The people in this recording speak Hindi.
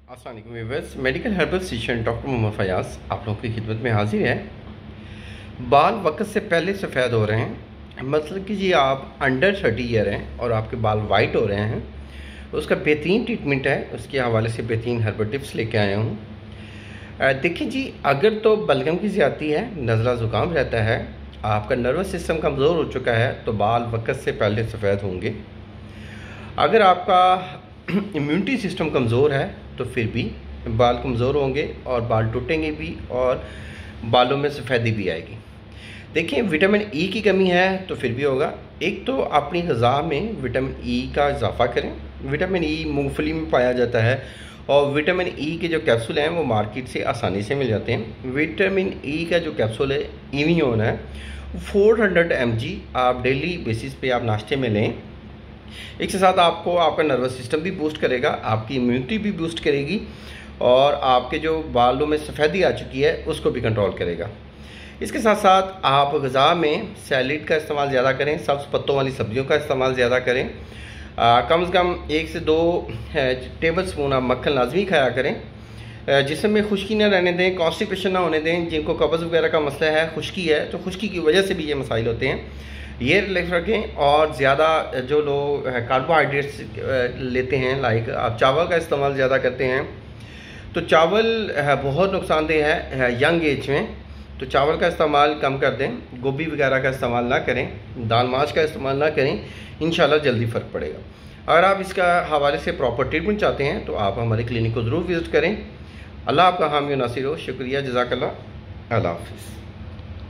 अस्सलाम वालेकुम viewers, medical herbal physician doctor Mohammad Fayaz आप लोगों की खिदमत में हाजिर है। बाल वक्त से पहले सफ़ेद हो रहे हैं, मतलब कि जी आप अंडर 30 ईयर हैं और आपके बाल वाइट हो रहे हैं, उसका बेहतरीन ट्रीटमेंट है। उसके हवाले से बेहतरीन हर्बल टिप्स लेके आया हूँ। देखिए जी, अगर तो बलगम की ज़्यादती है, नज़ला ज़ुकाम रहता है, आपका नर्वस सिस्टम कमज़ोर हो चुका है तो बाल वक्त से पहले सफ़ेद होंगे। अगर आपका इम्यूनिटी सिस्टम कमज़ोर है तो फिर भी बाल कमज़ोर होंगे और बाल टूटेंगे भी और बालों में सफ़ेदी भी आएगी। देखिए, विटामिन ई की कमी है तो फिर भी होगा। एक तो अपनी ग़िज़ा में विटामिन ई का इजाफ़ा करें। विटामिन ई मूंगफली में पाया जाता है और विटामिन ई के जो कैप्सूल हैं वो मार्केट से आसानी से मिल जाते हैं। विटामिन ई का जो कैप्सूल है इवियोन है, 400 mg आप डेली बेसिस पे आप नाश्ते में लें। इसके साथ आपको आपका नर्वस सिस्टम भी बूस्ट करेगा, आपकी इम्यूनिटी भी बूस्ट करेगी और आपके जो बालों में सफ़ेदी आ चुकी है उसको भी कंट्रोल करेगा। इसके साथ साथ आप ग़िज़ा में सैलेड का इस्तेमाल ज़्यादा करें, सब्ज़ पत्तों वाली सब्जियों का इस्तेमाल ज़्यादा करें। कम से कम 1 से 2 टेबल स्पून आप मक्खन लाजमी खाया करें। जिस्म में खुश्की ना रहने दें, कॉन्स्टिपेशन ना होने दें। जिनको कब्ज़ वगैरह का मसला है, खुश्की है, तो खुश्की की वजह से भी ये मसाइल होते हैं, ये रिलैक्स रखें। और ज़्यादा जो लोग कार्बोहाइड्रेट्स लेते हैं, लाइक आप चावल का इस्तेमाल ज़्यादा करते हैं, तो चावल बहुत नुकसानदेह है यंग एज में, तो चावल का इस्तेमाल कम कर दें। गोभी वगैरह का इस्तेमाल ना करें, दाल माश का इस्तेमाल ना करें, इंशाल्लाह जल्दी फ़र्क पड़ेगा। अगर आप इसका हवाले से प्रॉपर ट्रीटमेंट चाहते हैं तो आप हमारे क्लिनिक को ज़रूर विज़िट करें। अल्लाह आपका हामी नासिर हो। शुक्रिया, जज़ाकल्लाह, अल्लाह हाफ़िज़।